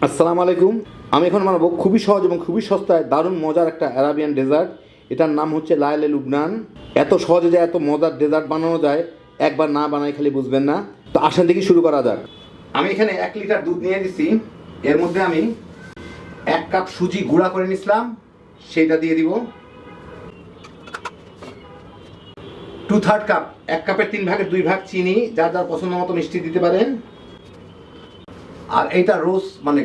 আসসালামু আলাইকুম। আমি এখন বানাবো খুবই সহজ এবং খুবই সস্তায় দারুণ মজার একটা আরাবিয়ান ডেজার্ট। এটার নাম হচ্ছে লায়লে লুবনান। এত সহজে যে এত মজার ডেজার্ট বানানো যায়, একবার না বানাই খালি বুঝবেন না। তো আসেন দেখি শুরু করা যাক। আমি এখানে 1 লিটার দুধ নিয়ে নিছি। এর মধ্যে আমি 1 কাপ সুজি গুঁড়া করে নিছিলাম, সেটা দিয়ে দিব। 2/3 কাপ, 1 কাপের 3 ভাগের 2 ভাগ চিনি, যার যার পছন্দ মতো মিষ্টি দিতে পারেন। আর এইটা রোজ মানে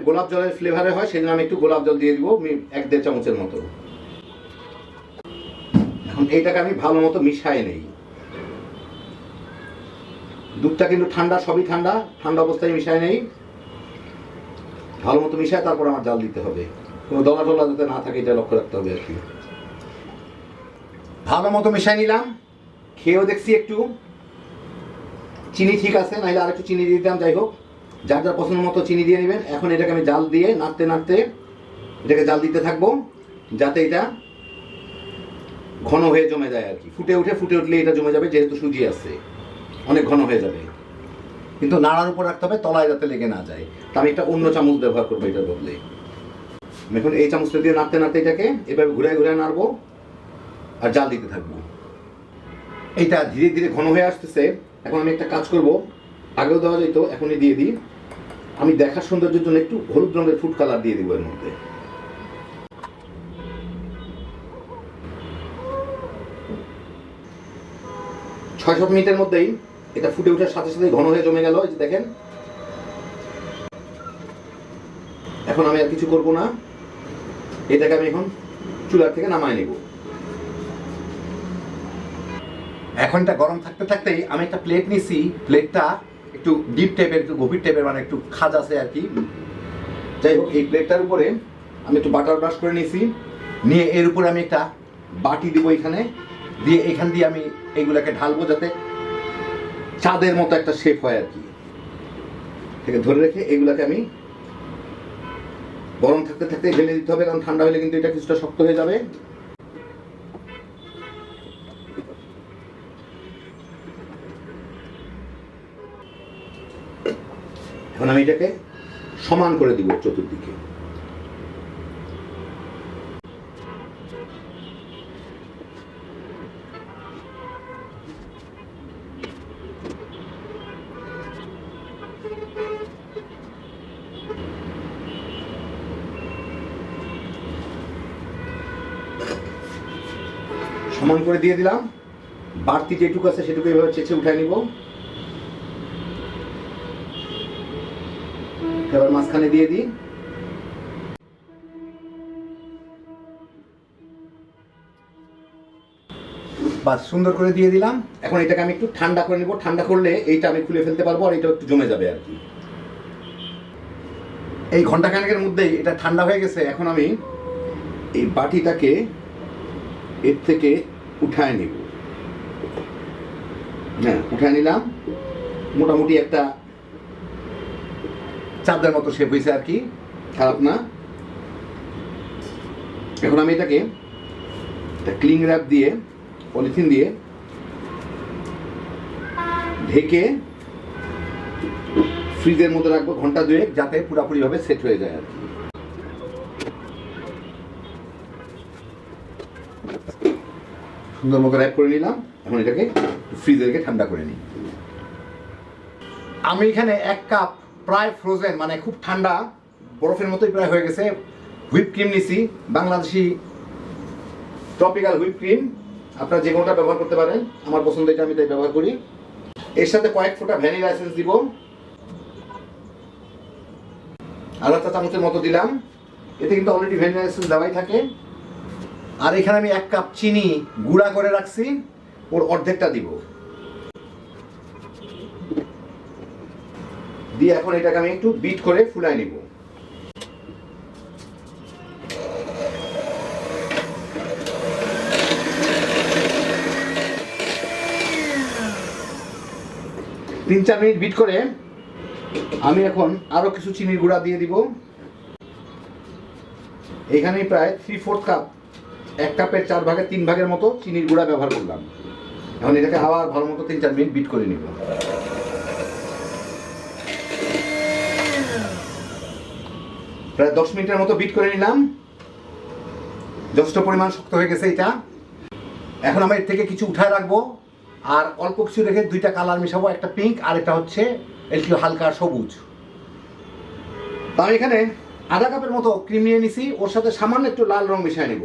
গোলাপ জলের ফ্লেভারে হয়, সেই জন্য আমি একটু গোলাপ জল দিয়ে দিব 1-1.5 চামচের মতো। এখন এইটাকে আমি ভালো মতো মিশাই নেই। দুধটা কিন্তু ঠান্ডা, সবই ঠান্ডা, ঠান্ডা অবস্থায় মিশাই নেই। ভালো মতো মিশায় তারপর আমার জাল দিতে হবে, কোনো দলা টলা যাতে না থাকে এটা লক্ষ্য রাখতে হবে আর কি। ভালো মতো মিশাই নিলাম, খেয়েও দেখছি একটু চিনি ঠিক আছে, নাহলে আর একটু চিনি দিয়ে দিতাম। যাই হোক, যার যার পছন্দ মতো চিনি দিয়ে নেবেন। এখন এটাকে আমি জাল দিয়ে নাড়তে নাড়তে এটাকে জাল দিতে থাকবো, যাতে এটা ঘন হয়ে জমে যায় আর কি। ফুটে উঠলে এটা জমে যাবে, যেহেতু সুজি আছে অনেক ঘন হয়ে যাবে। কিন্তু নাড়ার উপর রাখতে হবে, তলায় যাতে লেগে না যায়। তা আমি একটা অন্য চামচ ব্যবহার করবো এটার বদলে। এখন এই চামচটা দিয়ে নাড়তে নাড়তে এটাকে এভাবে ঘুরে নাড়বো আর জাল দিতে থাকবো। এইটা ধীরে ধীরে ঘন হয়ে আসতেছে। এখন আমি একটা কাজ করব, আগেও দেওয়া যেত, এখনই দিয়ে দিই। আমি দেখার সৌন্দর্যের জন্য একটু হলুদ রঙের ফুড কালার দিয়ে দিব এর মধ্যে। ছয় 7 মিনিটের মধ্যেই এটা ফুটে ওঠার সাথে সাথে ঘন হয়ে জমে গেল, এই যে দেখেন। এখন আমি আর কিছু করব না, এটাকে আমি এখন চুলার থেকে নামায় নেব। এখন এটা গরম থাকতে থাকতেই আমি একটা প্লেট নিছি। প্লেটটা একটু ডিপ টাইপের, একটু গভীর টাইপের, মানে একটু খাজ আছে আর কি। যাই হোক, এই প্লেটটার উপরে আমি একটু বাটার ব্রাশ করে নিয়েছি। নিয়ে এর উপরে আমি একটা বাটি দিব এখানে, দিয়ে এখান দিয়ে আমি এইগুলাকে ঢালবো, যাতে চাঁদের মতো একটা শেপ হয় আর কি। থেকে ধরে রেখে এগুলাকে আমি গরম থাকতে থাকতে ঢেলে দিতে হবে, কারণ ঠান্ডা হলে কিন্তু এটা কিছুটা শক্ত হয়ে যাবে। এখন আমি এটাকে সমান করে দিব চতুর্দিকে। সমান করে দিয়ে দিলাম। বাড়তি যেটুকু আছে সেটুকু এভাবে চেঁচে উঠায় নিব। এবার মাঝখানে দিয়ে দিই। বাস, সুন্দর করে দিয়ে দিলাম। এখন এটাকে আমি একটু ঠান্ডা করে নিব। ঠান্ডা করলে এইটা আমি খুলে ফেলতে পারবো, আর এটা একটু জমে যাবে আর কি। এই ঘন্টাখানেকের মধ্যেই এটা ঠান্ডা হয়ে গেছে। এখন আমি এই বাটিটাকে এর থেকে উঠায় নিব। হ্যাঁ, উঠায় নিলাম। মোটামুটি একটা চাঁদের মতো শেপ হয়েছে আর কি, খারাপ না। এখন আমি এটাকে একটা ক্লিং র্যাপ দিয়ে, পলিথিন দিয়ে ঢেকে ফ্রিজের মধ্যে রাখবো ঘন্টা 2, যাতে পুরোপুরি ভাবে সেট হয়ে যায় আর কি। সুন্দর মতো র্যাপ করে নিলাম। এখন এটাকে ফ্রিজে রেখে ঠান্ডা করে নিই। আমি এখানে 1 কাপ প্রায় ফ্রোজেন, মানে খুব ঠান্ডা, বরফের মতোই প্রায় হয়ে গেছে, হুইপ ক্রিম নিছি। বাংলাদেশি ট্রপিক্যাল হুইপ ক্রিম, আপনারা যে কোনোটা ব্যবহার করতে পারেন। আমার পছন্দ এটা, আমি তাই ব্যবহার করি। এর সাথে কয়েক ফোঁটা ভ্যানিলা এসেন্স দিব, 1/2 চামচের মতো দিলাম। এতে কিন্তু অলরেডি ভ্যানিলা এসেন্স দেওয়াই থাকে। আর এখানে আমি 1 কাপ চিনি গুঁড়া করে রাখছি, ওর অর্ধেকটা দিব। দিয়ে এখন এটাকে আমি একটু বিট করে ফুলাই নিব। তিন 4 মিনিট বিট করে আমি এখন আরো কিছু চিনির গুঁড়া দিয়ে দিব। এখানে প্রায় 3/4 কাপ, 1 কাপের 4 ভাগের 3 ভাগের মতো চিনির গুঁড়া ব্যবহার করলাম। এখন এটাকে আবার ভালো মতো 3-4 মিনিট বিট করে নিব। প্রায় 10 মিনিটের মতো বিট করে নিলাম। যথেষ্ট পরিমাণ শক্ত হয়ে গেছে এটা। এখন আমরা এর থেকে কিছু উঠায় রাখবো, আর অল্প কিছু রেখে দুইটা কালার মিশাবো, একটা পিঙ্ক আর একটা হচ্ছে একটু হালকা সবুজ। তো আমি এখানে আধা কাপের মতো ক্রিম নিয়ে নিছি, ওর সাথে সামান্য একটু লাল রং মিশিয়ে নিব।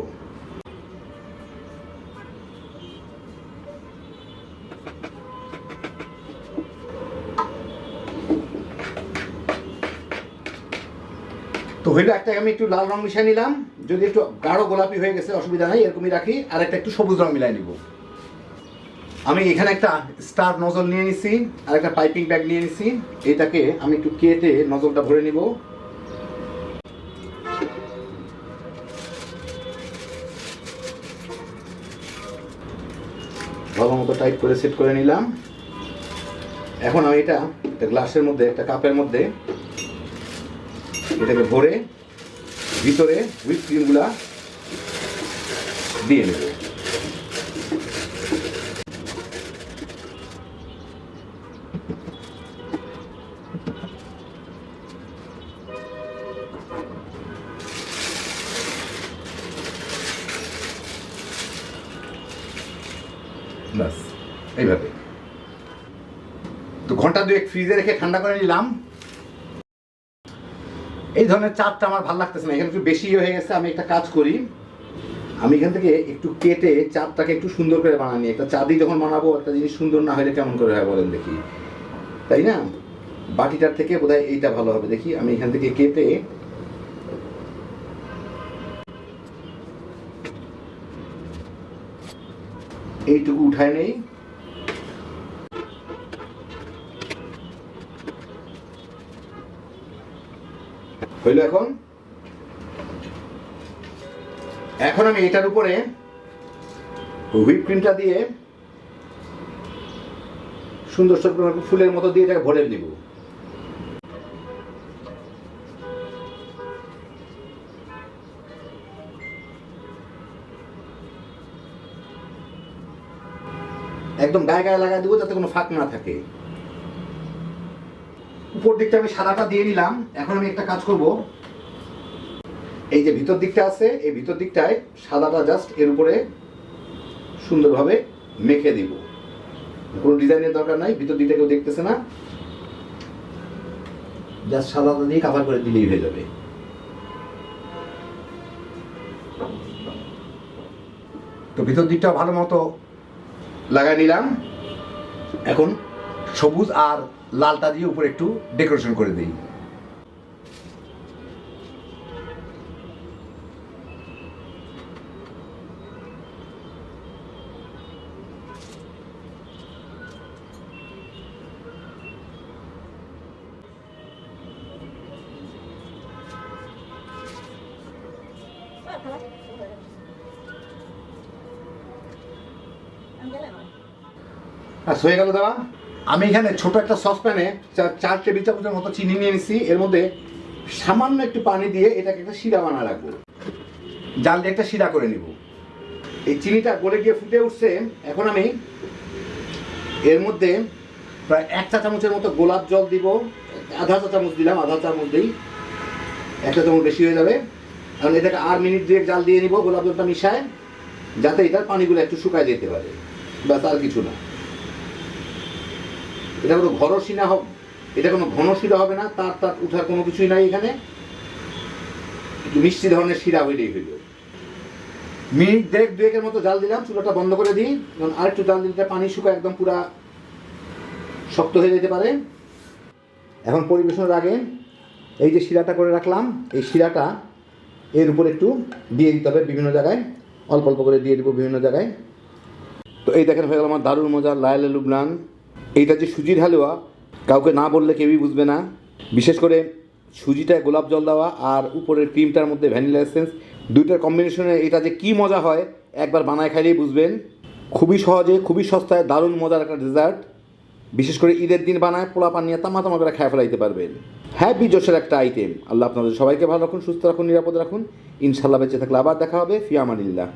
তো হইলো, একটা আমি একটু লাল রং মিশিয়ে নিলাম, যদি একটু গাঢ় গোলাপি হয়ে গেছে অসুবিধা নাই, এরকমই রাখি। আর একটা একটু সবুজ রং মিলাই নিব। আমি এখানে একটা স্টার নজল নিয়ে নিছি আর একটা পাইপিং ব্যাগ নিয়ে নিছি। এটাকে আমি একটু কেটে নজলটা ভরে নিব। ভালো মতো টাইট করে সেট করে নিলাম। এখন আমি এটা একটা গ্লাসের মধ্যে, একটা কাপের মধ্যে এটাকে ভরে ভিতরে হুইপ ক্রিমগুলা দিয়ে নেব। বাস এইভাবে। তো ঘন্টা দুয়েক ফ্রিজে রেখে ঠান্ডা করে নিলাম। এই ধরনের চাপটা আমার ভালো লাগতেছে না, এখানে একটু বেশি হয়ে গেছে। আমি একটা কাজ করি, আমি এখান থেকে একটু কেটে চাপটাকে একটু সুন্দর করে বানানি। একটা চাঁদি যখন বানাবো, একটা জিনিস সুন্দর না হলে কেমন করে হয় বলেন দেখি, তাই না? বাটিটার থেকে বোধহয় এইটা ভালো হবে। দেখি আমি এখান থেকে কেটে এইটুকু উঠায় নেই। হইল। এখন আমি এটার উপরে হুইপ ক্রিমটা দিয়ে সুন্দর ফুলের মতো দিয়ে এটাকে ভরে দিব। একদম গায়ে গায়ে লাগাই দিব যাতে কোনো ফাঁক না থাকে। উপর দিকটা আমি সাদাটা দিয়ে নিলাম। এখন আমি একটা কাজ করব, এই যে ভিতর দিকটা আছে, এই ভিতর দিকটায় সাদাটা জাস্ট এর উপরে সুন্দরভাবে মেখে দিব। কোনো ডিজাইনের দরকার নাই, ভিতর দিকটা কেউ দেখতেছে না, জাস্ট সাদাটা দিয়ে কভার করে দিলেই হয়ে যাবে। তো ভিতর দিকটা ভালো মতো লাগাই নিলাম। এখন সবুজ আর লালটা দিয়ে উপরে একটু ডেকোরেশন করে দিই। হয়ে গেল দেওয়া। আমি এখানে ছোট একটা সসপ্যানে 4 টেবিল চামচের মতো চিনি নিয়ে নিচ্ছি। এর মধ্যে সামান্য একটু পানি দিয়ে এটাকে একটা শিরা বানা রাখবো, জাল দিয়ে একটা শিরা করে নিব। এই চিনিটা গলে গিয়ে ফুটে উঠছে। এখন আমি এর মধ্যে প্রায় 1 চা চামচের মতো গোলাপ জল দিব। আধা চা চামচ দিলাম, আধা চামচ দিই, 1 চা চামচ বেশি হয়ে যাবে। কারণ এটাকে আর মিনিট 2 জাল দিয়ে নিব গোলাপ জলটা মিশায়, যাতে এটার পানিগুলো একটু শুকায় যেতে পারে, ব্যাস আর কিছু না। এটা কোনো ঘন শিরা হবে, এটা কোনো ঘন শিরা হবে না, তার উঠার কোনো কিছুই নাই। এখানে একটু মিষ্টি ধরনের শিরা হইলেই হইল। মিনিট 1-2 মতো জাল দিলাম, চুলাটা বন্ধ করে দিই। কারণ আরেকটু জাল দিলে পানি শুকায় একদম পুরা শক্ত হয়ে যেতে পারে। এখন পরিবেশনের আগে এই যে শিরাটা করে রাখলাম, এই শিরাটা এর উপর একটু দিয়ে দিতে হবে বিভিন্ন জায়গায়, অল্প অল্প করে দিয়ে দিব বিভিন্ন জায়গায়। তো এই দেখেন হয়ে গেল আমার দারুণ মজার লায়লা লুবনান। এইটা যে সুজির হালুয়া, কাউকে না বললে কেউই বুঝবে না। বিশেষ করে সুজিটায় গোলাপ জল দেওয়া আর উপরের ক্রিমটার মধ্যে ভ্যানিলা এসেন্স, দুইটার কম্বিনেশনে এটা যে কী মজা হয় একবার বানায় খাইলেই বুঝবেন। খুবই সহজে, খুবই সস্তায় দারুণ মজার একটা ডেজার্ট। বিশেষ করে ঈদের দিন বানায় পোলা পান নিয়ে তামা তামা করে খেয়ে ফেলাইতে পারবেন। হ্যাপি জোশের একটা আইটেম। আল্লাহ আপনাদের সবাইকে ভালো রাখুন, সুস্থ রাখুন, নিরাপদে রাখুন। ইনশাল্লাহ বেঁচে থাকলে আবার দেখা হবে। ফি আমানিল্লাহ।